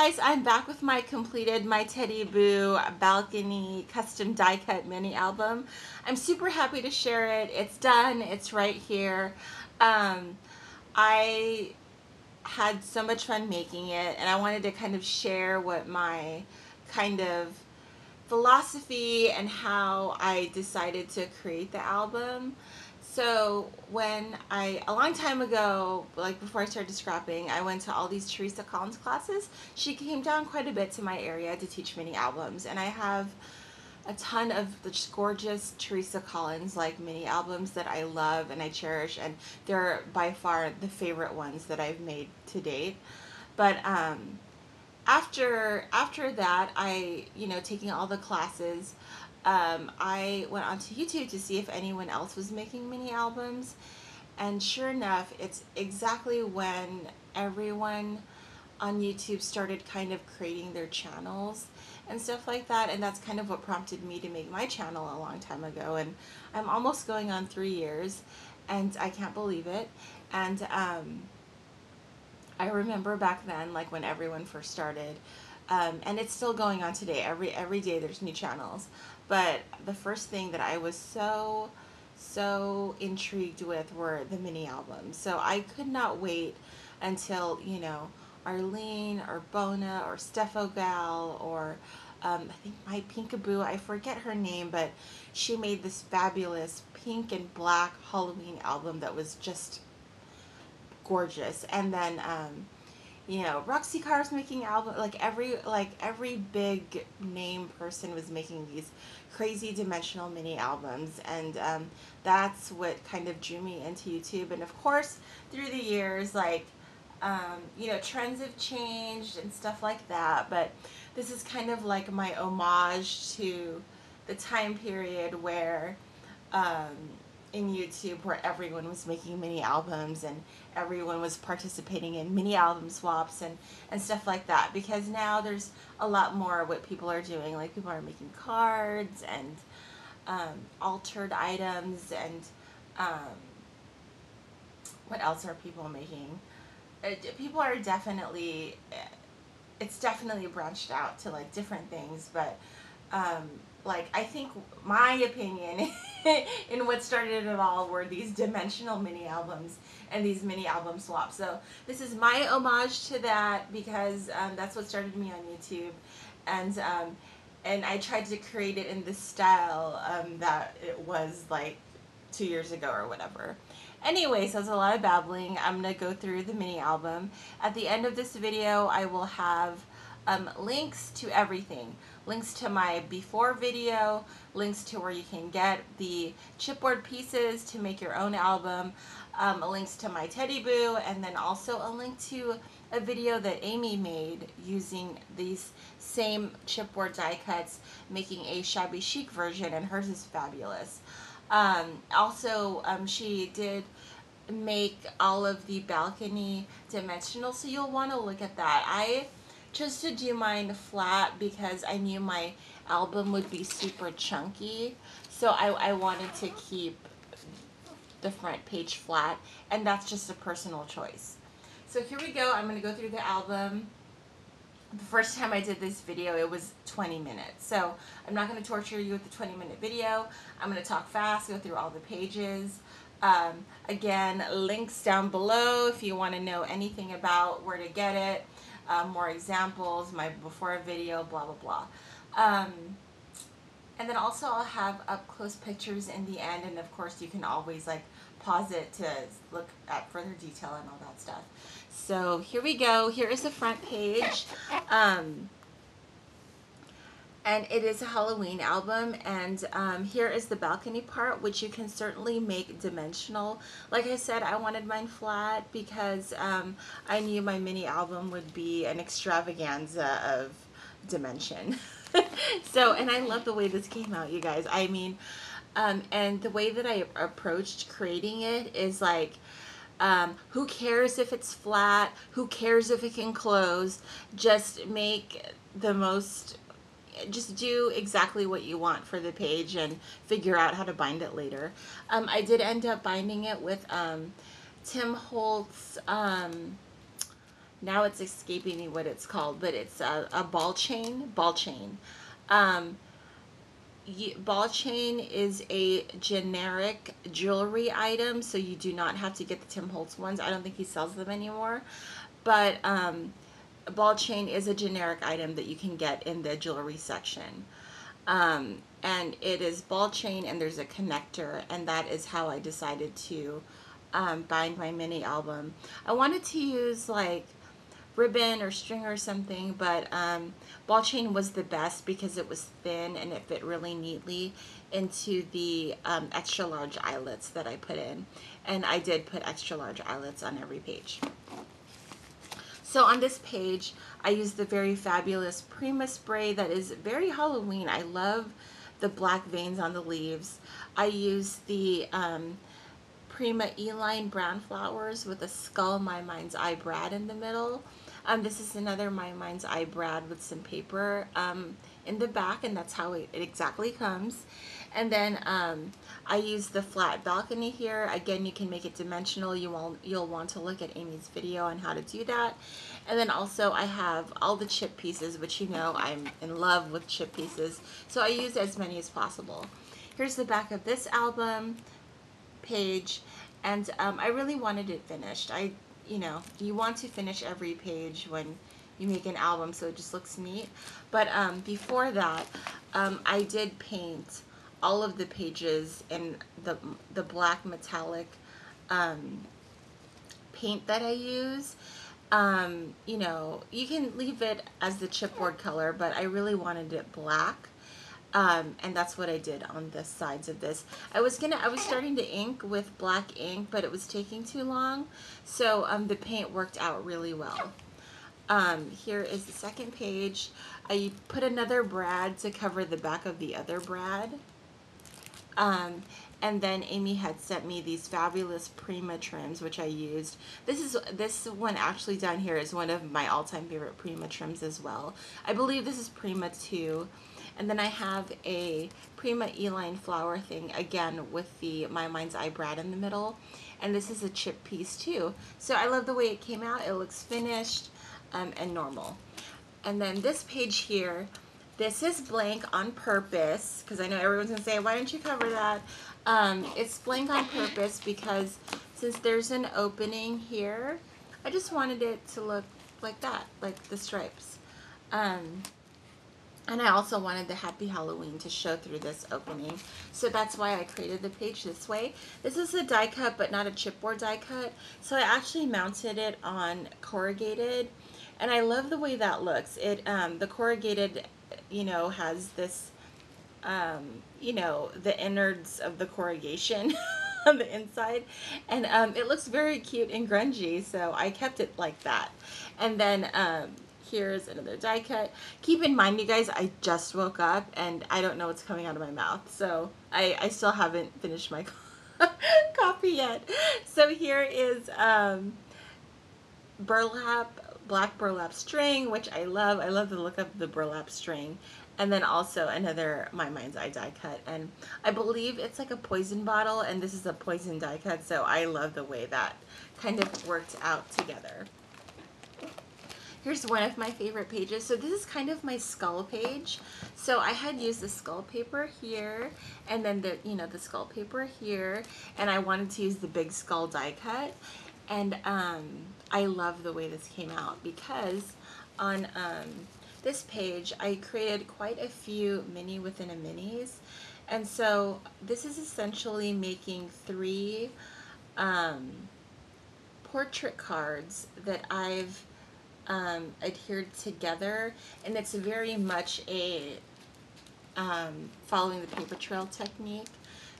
guys, I'm back with my completed MyTeddyboo balcony custom die cut mini album. I'm super happy to share it. It's done. It's right here. I had so much fun making it, and I wanted to kind of share what my kind of philosophy and how I decided to create the album. So a long time ago, like before I started scrapping, I went to all these Teresa Collins classes. She came down quite a bit to my area to teach mini albums, and I have a ton of the gorgeous Teresa Collins like mini albums that I love and I cherish, and they're by far the favorite ones that I've made to date. But after that, taking all the classes, I went onto YouTube to see if anyone else was making mini albums, and sure enough, it's exactly when everyone on YouTube started kind of creating their channels and stuff like that, and that's kind of what prompted me to make my channel a long time ago, and I'm almost going on 3 years, and I can't believe it. And I remember back then, like when everyone first started, and it's still going on today. Every day there's new channels. But the first thing that I was so intrigued with were the mini albums. So I could not wait until, Arlene or Bona or Steffo Gal or I think my Pinkaboo, I forget her name, but she made this fabulous pink and black Halloween album that was just gorgeous. And then Roxy Carr's making album, like every big name person was making these crazy dimensional mini albums, and that's what kind of drew me into YouTube. And of course, through the years, trends have changed and stuff like that, but this is kind of like my homage to the time period where in YouTube, where everyone was making mini albums and everyone was participating in mini album swaps and stuff like that, because now there's a lot more what people are doing. Like, people are making cards and altered items, and what else are people making? People are definitely, it's definitely branched out to like different things, but I think my opinion in what started it all were these dimensional mini albums and these mini album swaps. So this is my homage to that, because that's what started me on YouTube, and I tried to create it in the style that it was like 2 years ago or whatever. Anyways, that's a lot of babbling. I'm going to go through the mini album. At the end of this video, I will have links to everything. Links to my before video, links to where you can get the chipboard pieces to make your own album, links to MyTeddyboo, and then also a link to a video that Amy made using these same chipboard die cuts, making a shabby chic version, and hers is fabulous. She did make all of the balcony dimensional, so you'll want to look at that. I chose to do mine flat because I knew my album would be super chunky, so I wanted to keep the front page flat, and that's just a personal choice. So here we go. I'm going to go through the album. The first time I did this video, it was 20 minutes. So I'm not going to torture you with the 20-minute video. I'm going to talk fast, go through all the pages. Again, links down below if you want to know anything about where to get it, more examples, my before video, blah, blah, blah. And then also I'll have up-close pictures in the end, and of course you can always pause it to look at further detail and all that stuff. So here we go. Here is the front page. And it is a Halloween album, and here is the balcony part, which you can certainly make dimensional. Like I said, I wanted mine flat because I knew my mini album would be an extravaganza of dimension. So, and I love the way this came out, you guys. I mean, and the way that I approached creating it is who cares if it's flat? Who cares if it can close? Just make the most, just do exactly what you want for the page and figure out how to bind it later. I did end up binding it with Tim Holtz Now it's escaping me what it's called, but it's a ball chain. Ball chain. Um, Ball chain is a generic jewelry item, so you do not have to get the Tim Holtz ones. I don't think he sells them anymore. But a ball chain is a generic item that you can get in the jewelry section. And it is ball chain and there's a connector, and that is how I decided to bind my mini album. I wanted to use like ribbon or string or something, but ball chain was the best because it was thin and it fit really neatly into the extra large eyelets that I put in. And I did put extra large eyelets on every page. So on this page, I used the very fabulous Prima spray that is very Halloween. I love the black veins on the leaves. I used the Prima E-line brown flowers with a skull My Mind's Eye Brad in the middle. This is another My Mind's Eye Brad with some paper in the back, and that's how it exactly comes. And then I use the flat balcony here. Again, you can make it dimensional. You'll want to look at Amy's video on how to do that. And then also I have all the chip pieces, which you know I'm in love with chip pieces. So I use as many as possible. Here's the back of this album page, and I really wanted it finished. You know, you want to finish every page when you make an album so it just looks neat. But before that, I did paint all of the pages in the black metallic paint that I use. You know, you can leave it as the chipboard color, but I really wanted it black. And that's what I did on the sides of this. I was starting to ink with black ink, but it was taking too long. So the paint worked out really well. Here is the second page. I put another brad to cover the back of the other brad. And then Amy had sent me these fabulous Prima trims, which I used. This one actually down here is one of my all-time favorite Prima trims as well. I believe this is Prima 2. And then I have a Prima E-line flower thing, again, with the My Mind's Eye Brad in the middle. And this is a chip piece too. So I love the way it came out. It looks finished and normal. And then this page here, this is blank on purpose, because I know everyone's going to say, why didn't you cover that? It's blank on purpose because since there's an opening here, I just wanted it to look like that, like the stripes. And I also wanted the Happy Halloween to show through this opening. So that's why I created the page this way. This is a die cut, but not a chipboard die cut. So I actually mounted it on corrugated. And I love the way that looks. The corrugated, you know, has this, you know, the innards of the corrugation on the inside. And it looks very cute and grungy. So I kept it like that. And then, here's another die cut. Keep in mind, you guys, I just woke up and I don't know what's coming out of my mouth. So I still haven't finished my coffee yet. So here is burlap, black burlap string, which I love. I love the look of the burlap string. And then also another My Mind's Eye die cut. And I believe it's like a poison bottle, and this is a poison die cut. So I love the way that kind of worked out together. Here's one of my favorite pages. So this is kind of my skull page. So I had used the skull paper here, and then the, you know, the skull paper here, and I wanted to use the big skull die cut. And I love the way this came out because on this page I created quite a few mini within a minis. And so this is essentially making 3 portrait cards that I've adhered together, and it's very much a following the paper trail technique.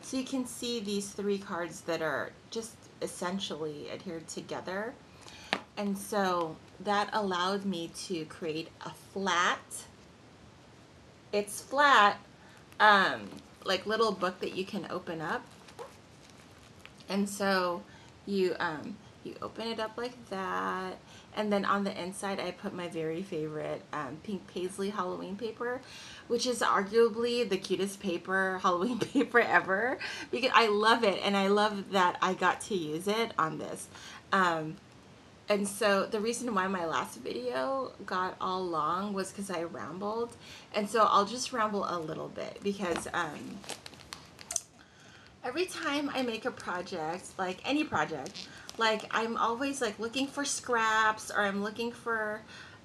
So you can see these 3 cards that are just essentially adhered together, and so that allowed me to create a flat, it's flat, like little book that you can open up. And so you open it up like that, and then on the inside I put my very favorite pink paisley Halloween paper, which is arguably the cutest paper, Halloween paper ever, because I love it, and I love that I got to use it on this. And so the reason why my last video got all long was because I rambled. And so I'll just ramble a little bit because every time I make a project, like any project, like I'm always like looking for scraps, or I'm looking for,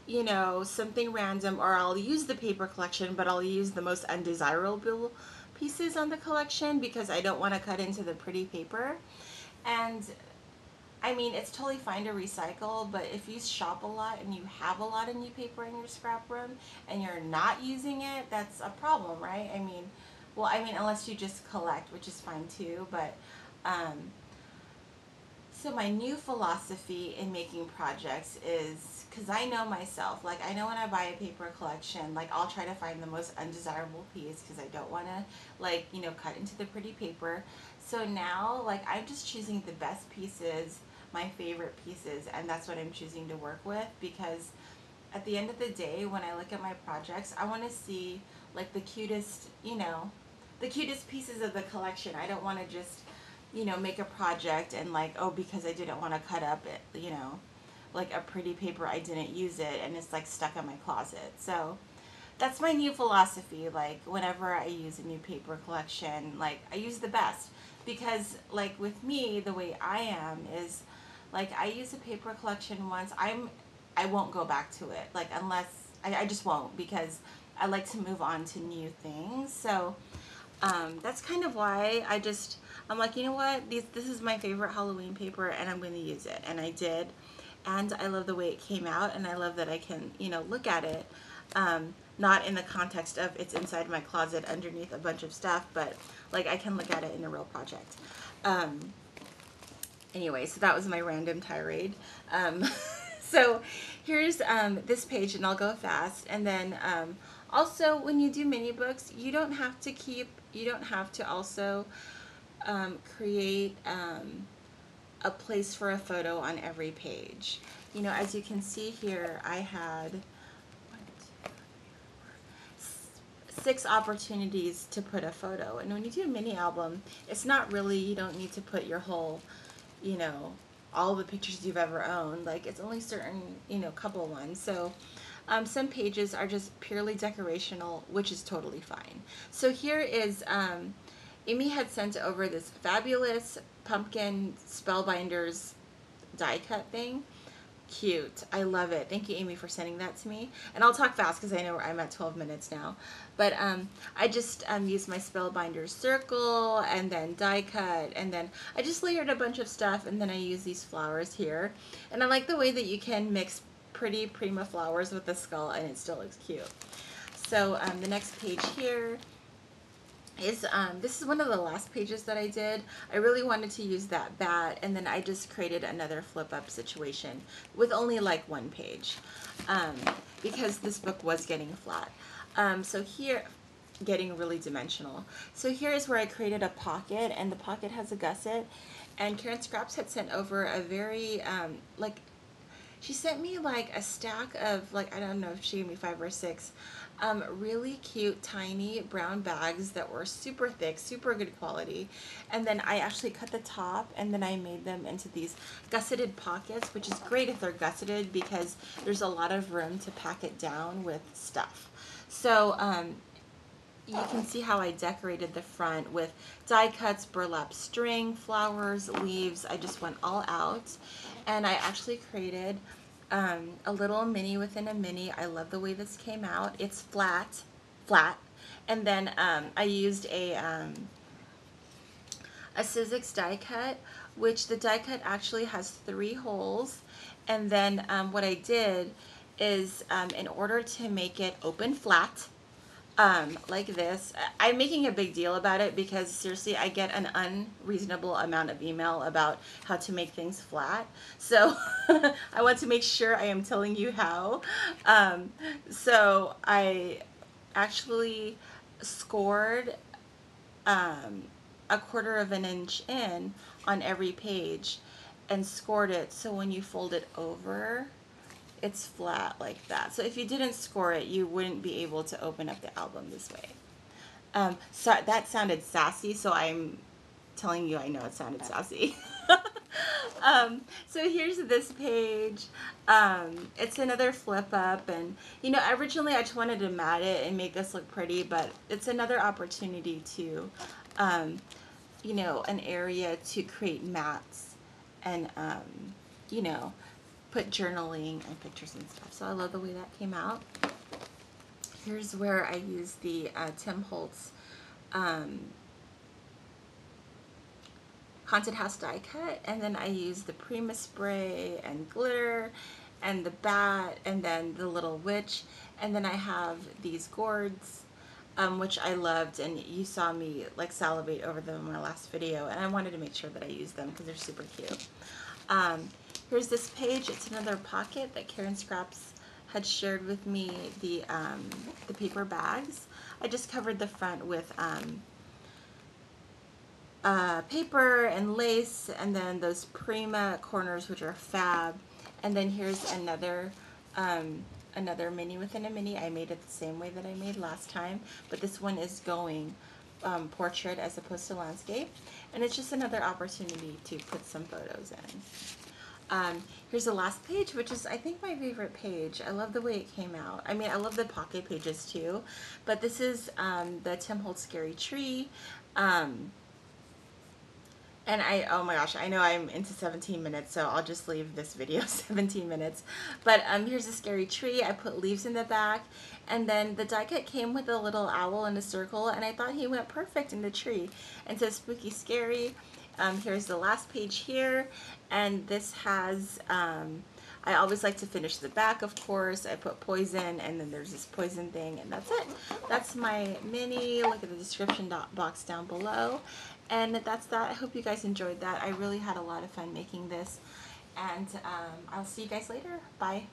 you know, something random, or I'll use the paper collection, but I'll use the most undesirable pieces on the collection because I don't want to cut into the pretty paper. And I mean, it's totally fine to recycle, but if you shop a lot and you have a lot of new paper in your scrap room and you're not using it, that's a problem, right? I mean, well, I mean, unless you just collect, which is fine too, but um, so my new philosophy in making projects is, because I know myself, like I know when I buy a paper collection, like I'll try to find the most undesirable piece because I don't want to, like, you know, cut into the pretty paper. So now, like, I'm just choosing the best pieces, my favorite pieces, and that's what I'm choosing to work with, because at the end of the day, when I look at my projects, I want to see like the cutest, you know, the cutest pieces of the collection. I don't want to just, you know, make a project and like, oh, because I didn't want to cut up it, you know, like a pretty paper, I didn't use it and it's like stuck in my closet. So that's my new philosophy. Like whenever I use a new paper collection, like I use the best, because like with me, the way I am is like I use a paper collection once, I won't go back to it, like unless I just won't, because I like to move on to new things. So that's kind of why I'm like, you know what, this is my favorite Halloween paper and I'm going to use it. And I did. And I love the way it came out, and I love that I can, you know, look at it, not in the context of it's inside my closet underneath a bunch of stuff, but like I can look at it in a real project. Anyway, so that was my random tirade. So here's this page, and I'll go fast. And then also, when you do mini books, you don't have to also create a place for a photo on every page. You know, as you can see here, I had 6 opportunities to put a photo. And when you do a mini album, it's not really, you don't need to put your whole, you know, all the pictures you've ever owned. Like it's only certain, you know, couple ones. So some pages are just purely decorational, which is totally fine. So here is, Amy had sent over this fabulous pumpkin spellbinders die cut thing. Cute. I love it. Thank you, Amy, for sending that to me. And I'll talk fast because I know I'm at 12 minutes now. But I just used my spellbinder circle and then die cut, and then I just layered a bunch of stuff, and then I use these flowers here. And I like the way that you can mix pretty prima flowers with the skull and it still looks cute. So the next page here is this is one of the last pages that I did. I really wanted to use that bat, and then I just created another flip up situation with only like 1 page because this book was getting flat. So here, getting really dimensional. So here is where I created a pocket, and the pocket has a gusset, and Karen Scraps had sent over a very like, she sent me like a stack of, like, I don't know if she gave me 5 or 6 really cute tiny brown bags that were super thick, super good quality. And then I actually cut the top, and then I made them into these gusseted pockets, which is great if they're gusseted because there's a lot of room to pack it down with stuff. So you can see how I decorated the front with die cuts, burlap string, flowers, leaves. I just went all out, and I actually created a little mini within a mini. I love the way this came out. It's flat, and then I used a Sizzix die cut, which the die cut actually has 3 holes, and then what I did is in order to make it open flat, like this. I'm making a big deal about it because seriously, I get an unreasonable amount of email about how to make things flat. So I want to make sure I am telling you how. So I actually scored a 1/4 of an inch in on every page and scored it so when you fold it over, it's flat like that. So if you didn't score it, you wouldn't be able to open up the album this way. So that sounded sassy, so I'm telling you I know it sounded sassy. So here's this page. It's another flip up, and you know, originally I just wanted to mat it and make this look pretty, but it's another opportunity to, um, you know, an area to create mats and, you know, put journaling and pictures and stuff. So I love the way that came out. Here's where I use the Tim Holtz Haunted House die cut, and then I use the Prima spray and glitter and the bat and then the little witch, and then I have these gourds, which I loved, and you saw me like salivate over them in my last video, and I wanted to make sure that I used them because they're super cute. Here's this page. It's another pocket that Karen Scraps had shared with me, the paper bags. I just covered the front with paper and lace, and then those Prima corners, which are fab. And then here's another another mini within a mini. I made it the same way that I made last time, but this one is going portrait as opposed to landscape, and it's just another opportunity to put some photos in. Here's the last page, which is I think my favorite page. I love the way it came out. I mean, I love the pocket pages too, but this is the Tim Holtz Scary Tree. And oh my gosh, I know I'm into 17 minutes, so I'll just leave this video 17 minutes. But here's a scary tree. I put leaves in the back, and then the die cut came with a little owl in a circle, and I thought he went perfect in the tree. And so spooky scary. Here's the last page here, and this has, I always like to finish the back, of course. I put poison, and then there's this poison thing, and that's it. That's my mini. Look at the description box down below. And that's that. I hope you guys enjoyed that. I really had a lot of fun making this. And I'll see you guys later. Bye.